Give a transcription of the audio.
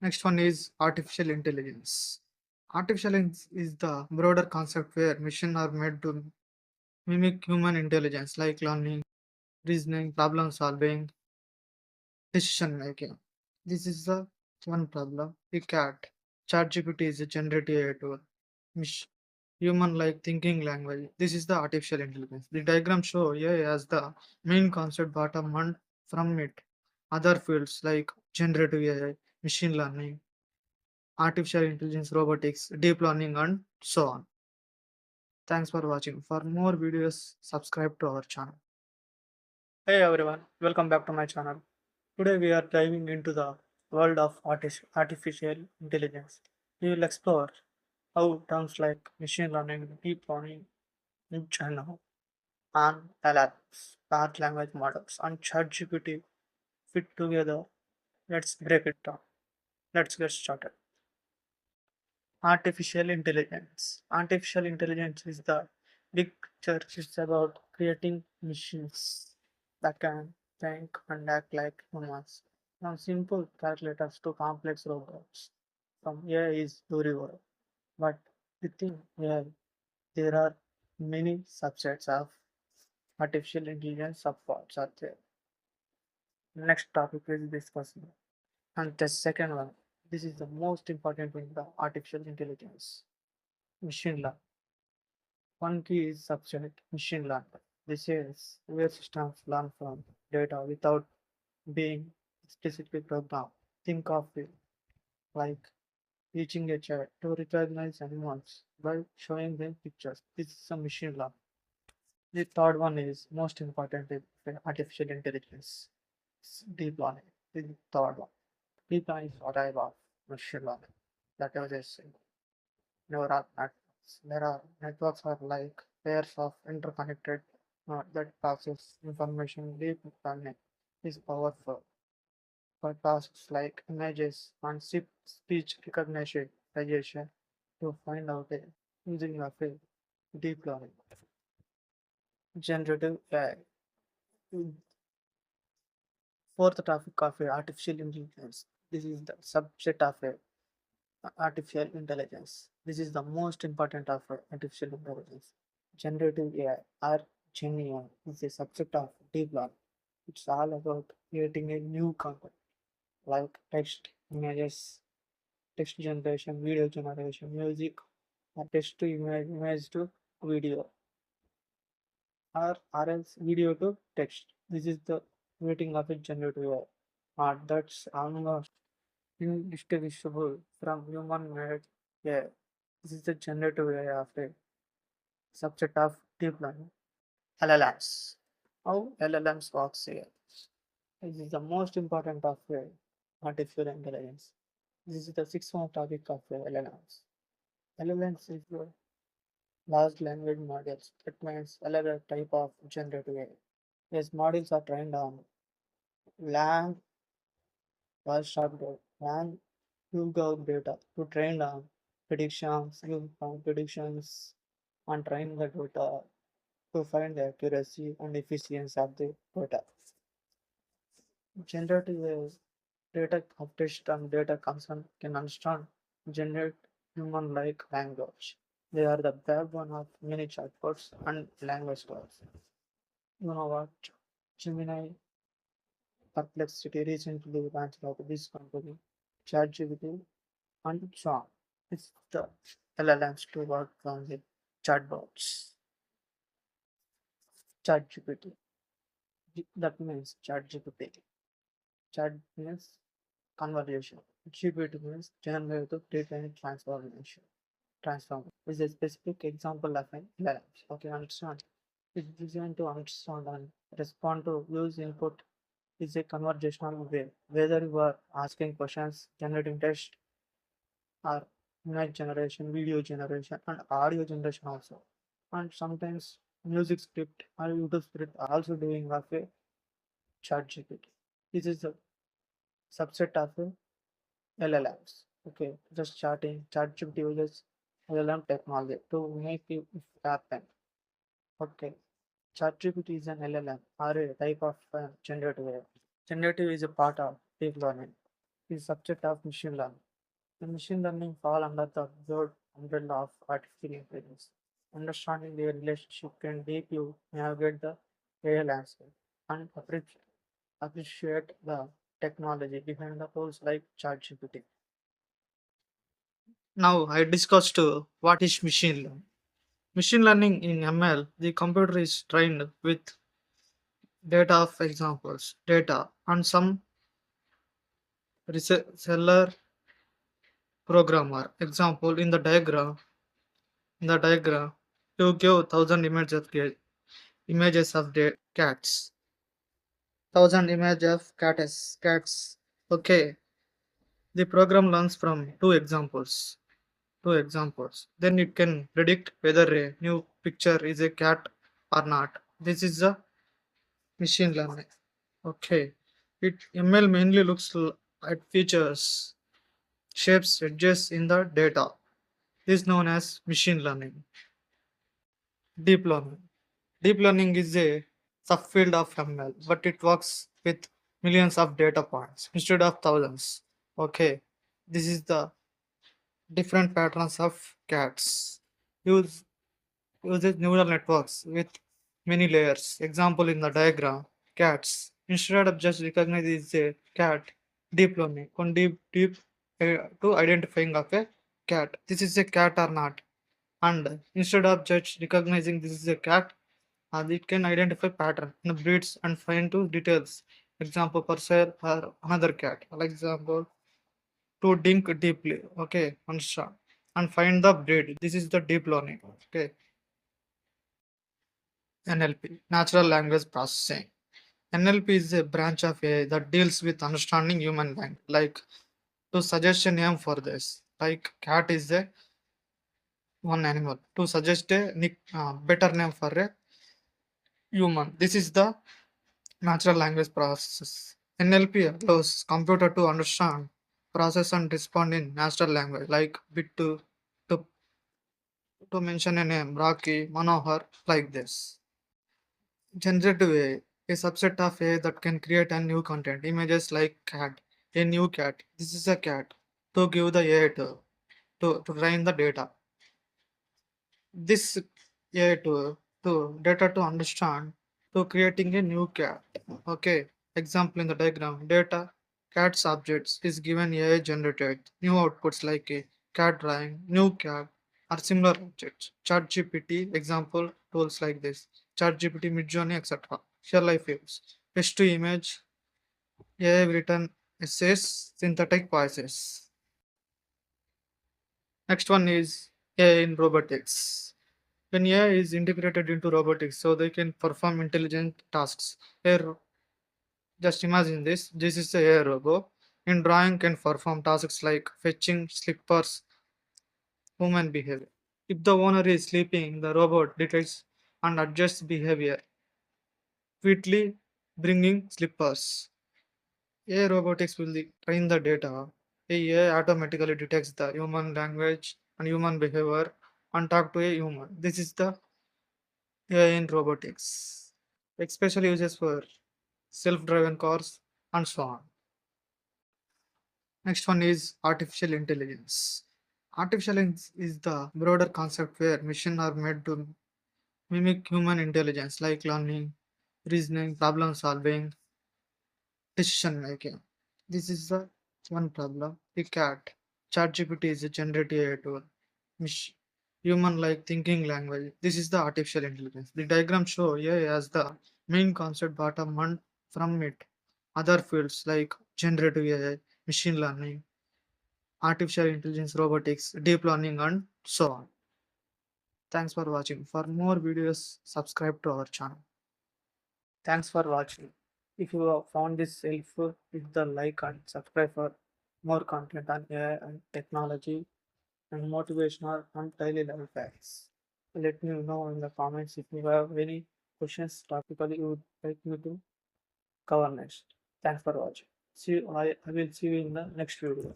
Next one is artificial intelligence. Is the broader concept where machines are made to mimic human intelligence like learning, reasoning, problem solving, decision making. This is the one problem. We cat. ChatGPT is a generative AI tool. Human like thinking language. This is the artificial intelligence. The diagram show AI as the main concept bottom and from it. Other fields like generative AI, machine learning, artificial intelligence, robotics, deep learning, and so on. Thanks for watching. For more videos, subscribe to our channel. Hey everyone, welcome back to my channel. Today we are diving into the world of artificial intelligence. We will explore how terms like machine learning, deep learning, channel, and LLMs, large language models, and ChatGPT fit together. Let's break it down. Let's get started. Artificial intelligence. Artificial intelligence is the big picture. It's about creating machines that can think and act like humans. From simple calculators to complex robots. From AI is everywhere. But within AI, there are many subsets of artificial intelligence subparts are there. Next topic is discussing. And the second one, this is the most important in the artificial intelligence. Machine learning. One key is subset machine learning. This is where systems learn from data without being specifically programmed. Think of it like teaching a child to recognize animals by showing them pictures. This is a machine learning. The third one is most important in artificial intelligence. Deep learning. This is the third one. Deep learning is what I love. Machine learning. That was just saying. Neural networks. There are networks are like pairs of interconnected that process information. Deep learning is powerful for tasks like images and speech recognition to find out a using of a deep learning. Generative AI. Fourth topic of artificial intelligence. This is the subset of artificial intelligence. This is the most important of artificial intelligence. Generative AI or Gen AI is a subset of deep learning. It's all about creating a new content like text, images, text generation, video generation, music, or text to image, image to video, or else video to text. This is the creating of a generative AI. That's almost indistinguishable from human made AI. This is the generative AI of a subset of deep learning. LLMs. How LLMs works here? This is the most important of artificial intelligence. This is the sixth one topic of LLMs. LLMs is the large language models. That means LLM type of generative AI. These models are trained on long long Google data to train on predictions, use from predictions and train the data to find the accuracy and efficiency of the data. Generative AI data obtained and data concern can understand generate human-like language. They are the backbone of many chatbots and language tools. You know what? Gemini Perplexity recently launched out this company, ChatGPT and so on. It's the LLMs to work on the chatbots. ChatGPT. That means ChatGPT. Chat means conversation. GPT means generative pre-trained transform is a specific example of an LLMs. Okay, understand. It's designed to understand and respond to use input is a conversational way. Whether you are asking questions, generating text, or image generation, video generation, and audio generation also. And sometimes music script or YouTube script also doing of a chat GPT. This is a subset of a LLMs. Okay, just chatting, ChatGPT uses LLM technology to make it happen. Okay, ChatGPT is an LLM or a type of generative AI. Generative is a part of deep learning. is subject of machine learning. The machine learning fall under the broad umbrella of artificial intelligence. Understanding their relationship can help you navigate the AI landscape and appreciate the technology behind the tools like ChatGPT. Now I discussed what is machine learning. Machine learning in ML, the computer is trained with data of examples, data, and some reseller programmer. Example in the diagram, you give thousand images of cats, thousand image of cats. Okay, the program learns from two examples. Then it can predict whether a new picture is a cat or not. This is a machine learning. Okay, it ML mainly looks at features, shapes, edges in the data. This is known as machine learning. Deep learning. Deep learning is a subfield of ML, but it works with millions of data points instead of thousands. Okay, this is the different patterns of cats. Use uses neural networks with many layers. Example in the diagram, cats. Instead of just recognizing it's a cat, deep learning, con to identifying of a cat. This is a cat or not. And instead of just recognizing this is a cat, it can identify pattern in the breeds and find to details. Example, Persil or another cat. For example, to think deeply. Okay, understand and find the breed. This is the deep learning. Okay, NLP, natural language processing. NLP is a branch of AI that deals with understanding human language. Like to suggest a name for this, like cat is a one animal. To suggest a better name for a human. This is the natural language process. NLP allows computer to understand, process and respond in natural language like bit to, to mention a name, Rocky, Manohar, like this. Generative AI, a subset of AI that can create a new content, images like cat, a new cat. This is a cat. To give the AI to train the data. This AI to data to understand to creating a new cat. Okay. Example in the diagram, data cat's objects is given AI generated new outputs like a cat drawing, new cat, or similar objects. ChatGPT example tools like this. ChatGPT, Midjourney, etc. Share life use. Text to image, AI written essays, synthetic voices. Next one is AI in robotics. When AI is integrated into robotics, so they can perform intelligent tasks. Just imagine this. This is a AI robot. In drawing, can perform tasks like fetching slippers, human behavior. If the owner is sleeping, the robot detects and adjusts behavior, quickly bringing slippers. AI robotics will train the data. AI automatically detects the human language and human behavior and talk to a human. This is the AI in robotics, especially uses for self-driven cars and so on. Next one is artificial intelligence. Is the broader concept where machines are made to mimic human intelligence like learning, reasoning, problem solving, decision making. This is the one problem. The cat. ChatGPT is a generative AI tool. Human like thinking language. This is the artificial intelligence. The diagram show AI as the main concept bottom and from it. Other fields like generative AI, machine learning, artificial intelligence, robotics, deep learning, and so on. Thanks for watching. For more videos, subscribe to our channel. Thanks for watching. If you have found this helpful, hit the like and subscribe for more content on AI and technology and motivational and daily life facts. Let me know in the comments if you have any questions topically you would like me to cover next. Thanks for watching. I will see you in the next video.